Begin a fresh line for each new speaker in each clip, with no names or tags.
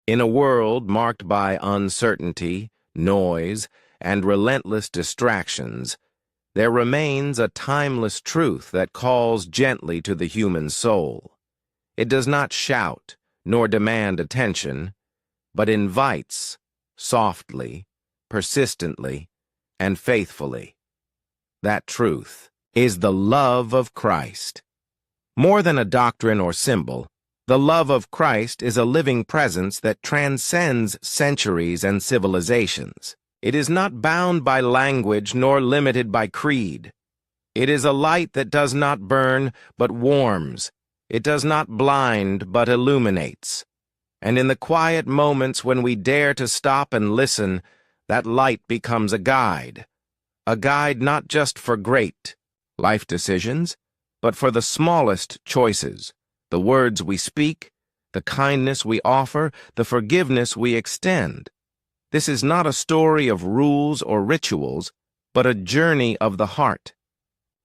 In a world marked by uncertainty, noise, and relentless distractions, there remains a timeless truth that calls gently to the human soul. It does not shout nor demand attention, but invites softly, persistently, and faithfully. That truth is the love of Christ. More than a doctrine or symbol, the love of Christ is a living presence that transcends centuries and civilizations. It is not bound by language nor limited by creed. It is a light that does not burn but warms. It does not blind but illuminates. And in the quiet moments when we dare to stop and listen, that light becomes a guide. A guide not just for great life decisions, but for the smallest choices, the words we speak, the kindness we offer, the forgiveness we extend. This is not a story of rules or rituals, but a journey of the heart.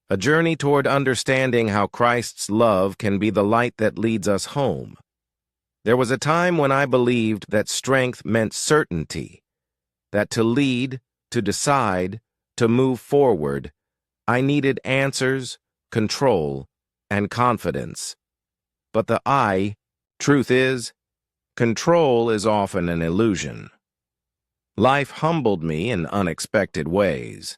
A journey toward understanding how Christ's love can be the light that leads us home. There was a time when I believed that strength meant certainty, that to lead, to decide, to move forward, I needed answers, control, and confidence. But the truth is, control is often an illusion. Life humbled me in unexpected ways.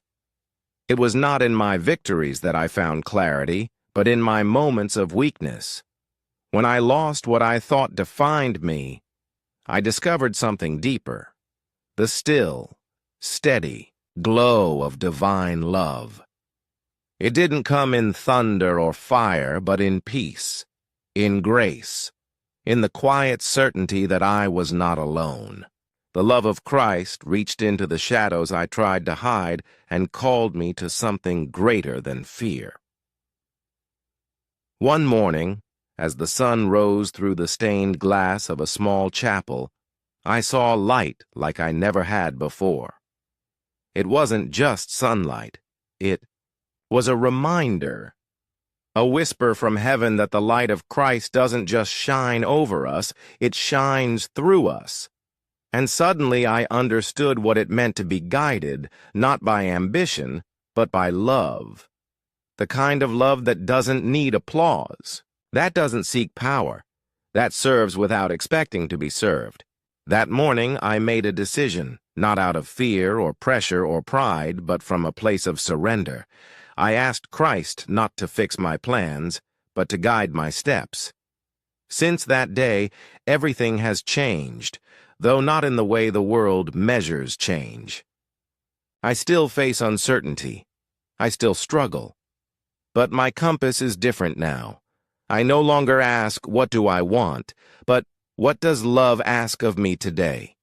It was not in my victories that I found clarity, but in my moments of weakness. When I lost what I thought defined me, I discovered something deeper: the still, steady glow of divine love. It didn't come in thunder or fire, but in peace, in grace, in the quiet certainty that I was not alone. The love of Christ reached into the shadows I tried to hide and called me to something greater than fear. One morning, as the sun rose through the stained glass of a small chapel, I saw light like I never had before. It wasn't just sunlight. It was a reminder, a whisper from heaven that the light of Christ doesn't just shine over us, it shines through us. And suddenly I understood what it meant to be guided, not by ambition, but by love. The kind of love that doesn't need applause. That doesn't seek power. That serves without expecting to be served. That morning I made a decision, not out of fear or pressure or pride, but from a place of surrender. I asked Christ not to fix my plans, but to guide my steps. Since that day, everything has changed, though not in the way the world measures change. I still face uncertainty. I still struggle. But my compass is different now. I no longer ask, what do I want, but what does love ask of me today?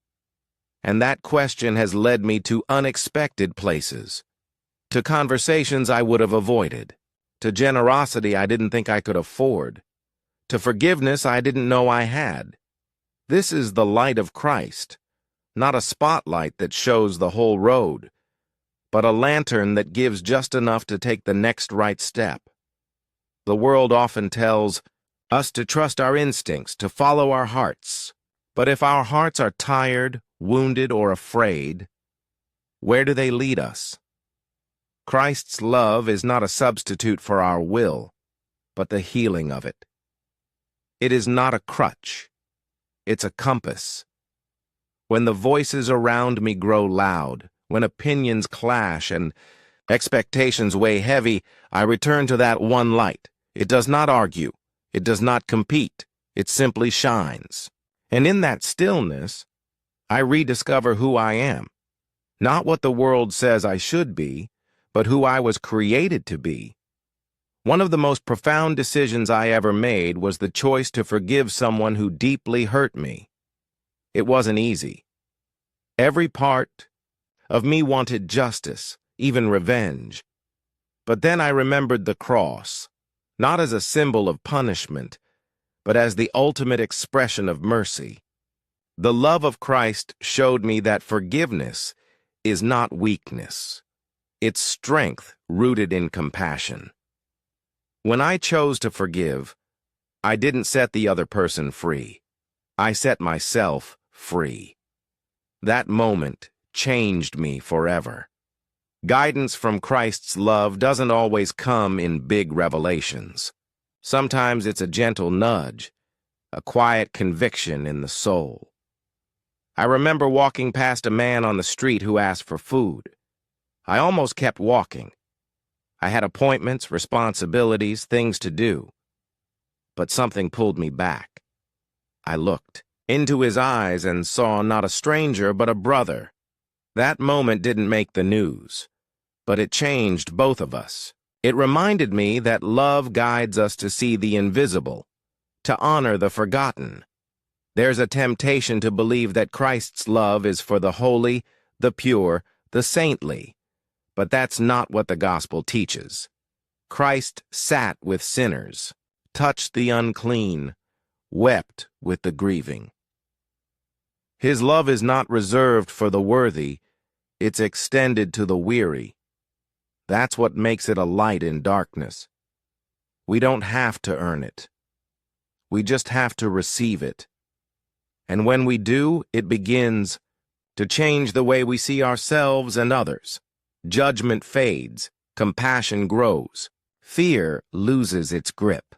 And that question has led me to unexpected places, to conversations I would have avoided, to generosity I didn't think I could afford, to forgiveness I didn't know I had. This is the light of Christ, not a spotlight that shows the whole road, but a lantern that gives just enough to take the next right step. The world often tells us to trust our instincts, to follow our hearts. But if our hearts are tired, wounded, or afraid, where do they lead us? Christ's love is not a substitute for our will, but the healing of it. It is not a crutch. It's a compass. When the voices around me grow loud, when opinions clash and expectations weigh heavy, I return to that one light. It does not argue. It does not compete. It simply shines. And in that stillness, I rediscover who I am. Not what the world says I should be, but who I was created to be. One of the most profound decisions I ever made was the choice to forgive someone who deeply hurt me. It wasn't easy. Every part of me wanted justice, even revenge. But then I remembered the cross, not as a symbol of punishment, but as the ultimate expression of mercy. The love of Christ showed me that forgiveness is not weakness. It's strength rooted in compassion. When I chose to forgive, I didn't set the other person free. I set myself free. That moment changed me forever. Guidance from Christ's love doesn't always come in big revelations. Sometimes it's a gentle nudge, a quiet conviction in the soul. I remember walking past a man on the street who asked for food. I almost kept walking. I had appointments, responsibilities, things to do. But something pulled me back. I looked into his eyes and saw not a stranger but a brother. That moment didn't make the news, but it changed both of us. It reminded me that love guides us to see the invisible, to honor the forgotten. There's a temptation to believe that Christ's love is for the holy, the pure, the saintly, but that's not what the gospel teaches. Christ sat with sinners, touched the unclean, wept with the grieving. His love is not reserved for the worthy, it's extended to the weary. That's what makes it a light in darkness. We don't have to earn it. We just have to receive it. And when we do, it begins to change the way we see ourselves and others. Judgment fades, compassion grows, fear loses its grip.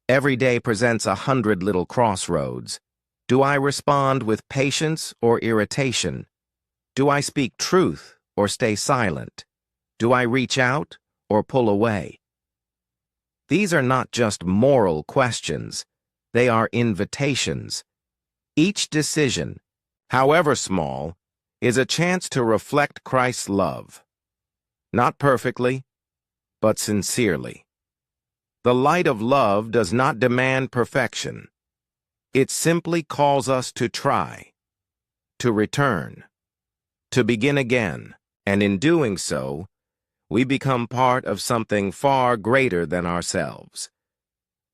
Every day presents 100 little crossroads. Do I respond with patience or irritation? Do I speak truth or stay silent? Do I reach out or pull away? These are not just moral questions, they are invitations. Each decision, however small, is a chance to reflect Christ's love. Not perfectly, but sincerely. The light of love does not demand perfection. It simply calls us to try, to return, to begin again, and in doing so, we become part of something far greater than ourselves.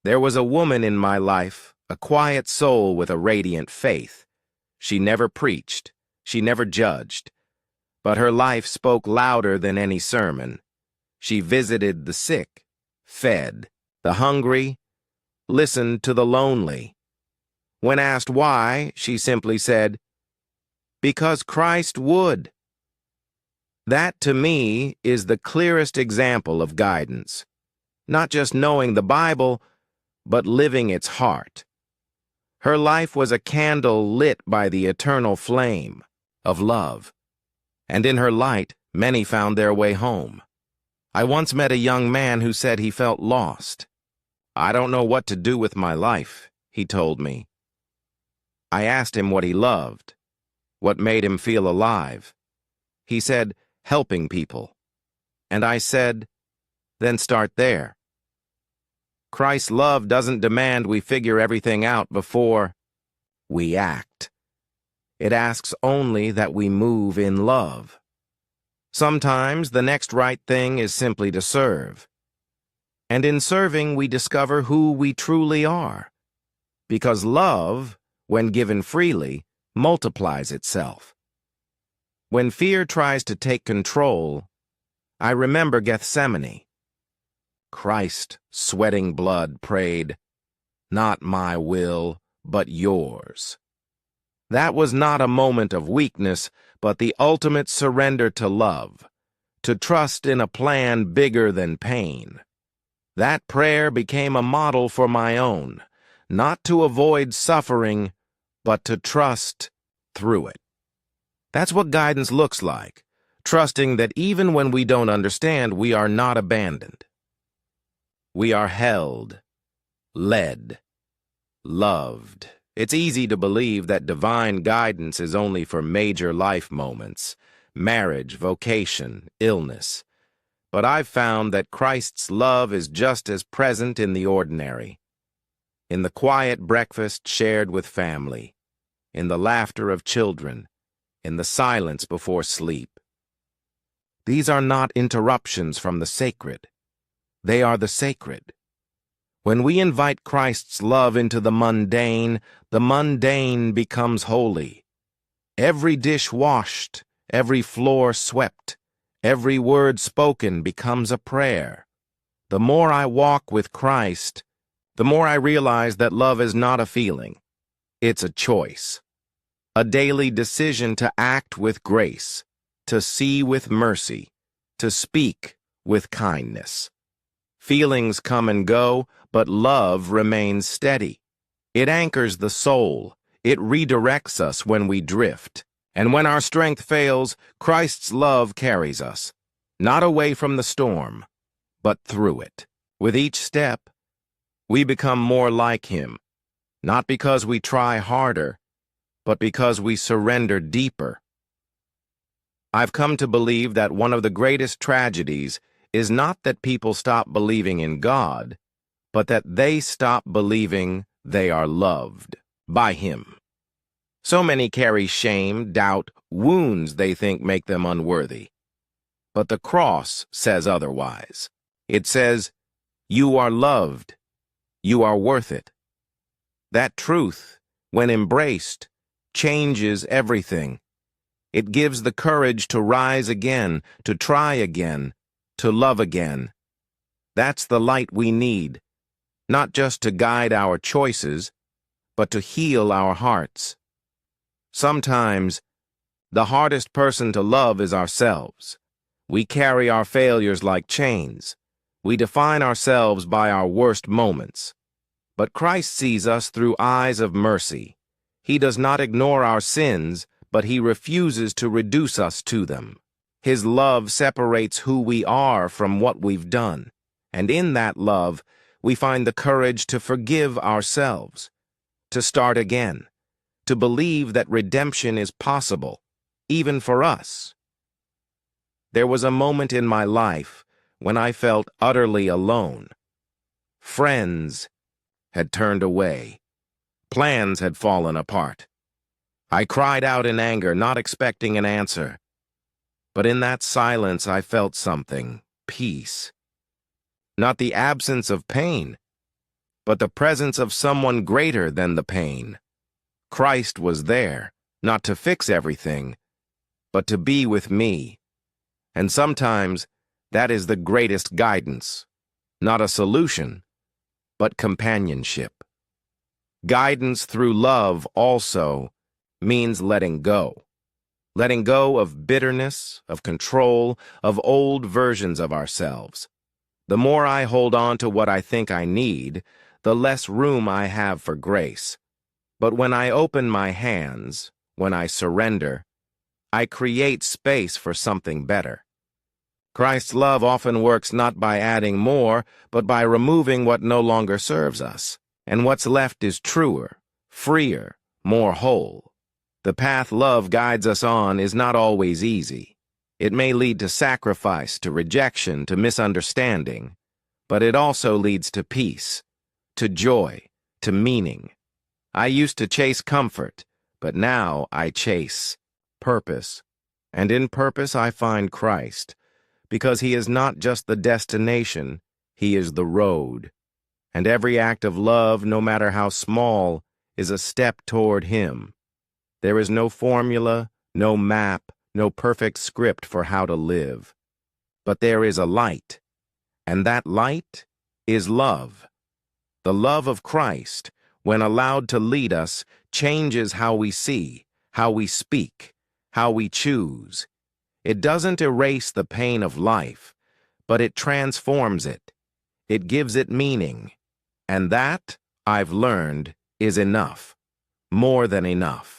There was a woman in my life, a quiet soul with a radiant faith. She never preached, she never judged, but her life spoke louder than any sermon. She visited the sick, fed the hungry, listened to the lonely. When asked why, she simply said, "Because Christ would." That, to me, is the clearest example of guidance. Not just knowing the Bible, but living its heart. Her life was a candle lit by the eternal flame of love, and in her light, many found their way home. I once met a young man who said he felt lost. "I don't know what to do with my life," he told me. I asked him what he loved, what made him feel alive. He said, "Helping people." And I said, "Then start there." Christ's love doesn't demand we figure everything out before we act. It asks only that we move in love. Sometimes the next right thing is simply to serve. And in serving, we discover who we truly are. Because love, when given freely, multiplies itself. When fear tries to take control, I remember Gethsemane. Christ, sweating blood, prayed, "Not my will, but yours." That was not a moment of weakness, but the ultimate surrender to love, to trust in a plan bigger than pain. That prayer became a model for my own, not to avoid suffering, but to trust through it. That's what guidance looks like, trusting that even when we don't understand, we are not abandoned. We are held, led, loved. It's easy to believe that divine guidance is only for major life moments, marriage, vocation, illness. But I've found that Christ's love is just as present in the ordinary, in the quiet breakfast shared with family, in the laughter of children, in the silence before sleep. These are not interruptions from the sacred. They are the sacred. When we invite Christ's love into the mundane becomes holy. Every dish washed, every floor swept, every word spoken becomes a prayer. The more I walk with Christ, the more I realize that love is not a feeling. It's a choice. a daily decision to act with grace, to see with mercy, to speak with kindness. Feelings come and go, but love remains steady. It anchors the soul. It redirects us when we drift. And when our strength fails, Christ's love carries us, not away from the storm, but through it. With each step, we become more like Him, not because we try harder, but because we surrender deeper. I've come to believe that one of the greatest tragedies is not that people stop believing in God, but that they stop believing they are loved by Him. So many carry shame, doubt, wounds they think make them unworthy. But the cross says otherwise. It says, "You are loved. You are worth it." That truth, when embraced, changes everything. It gives the courage to rise again, to try again, to love again. That's the light we need, not just to guide our choices, but to heal our hearts. Sometimes, the hardest person to love is ourselves. We carry our failures like chains. We define ourselves by our worst moments. But Christ sees us through eyes of mercy. He does not ignore our sins, but He refuses to reduce us to them. His love separates who we are from what we've done. And in that love, we find the courage to forgive ourselves, to start again, to believe that redemption is possible, even for us. There was a moment in my life when I felt utterly alone. Friends had turned away. Plans had fallen apart. I cried out in anger, not expecting an answer. But in that silence I felt something, peace. Not the absence of pain, but the presence of someone greater than the pain. Christ was there, not to fix everything, but to be with me. And sometimes that is the greatest guidance, not a solution, but companionship. Guidance through love also means letting go. Letting go of bitterness, of control, of old versions of ourselves. The more I hold on to what I think I need, the less room I have for grace. But when I open my hands, when I surrender, I create space for something better. Christ's love often works not by adding more, but by removing what no longer serves us. And what's left is truer, freer, more whole. The path love guides us on is not always easy. It may lead to sacrifice, to rejection, to misunderstanding, but it also leads to peace, to joy, to meaning. I used to chase comfort, but now I chase purpose. And in purpose I find Christ, because He is not just the destination, He is the road. And every act of love, no matter how small, is a step toward Him. There is no formula, no map, no perfect script for how to live. But there is a light, and that light is love. The love of Christ, when allowed to lead us, changes how we see, how we speak, how we choose. It doesn't erase the pain of life, but it transforms it. It gives it meaning. And that, I've learned, is enough. More than enough.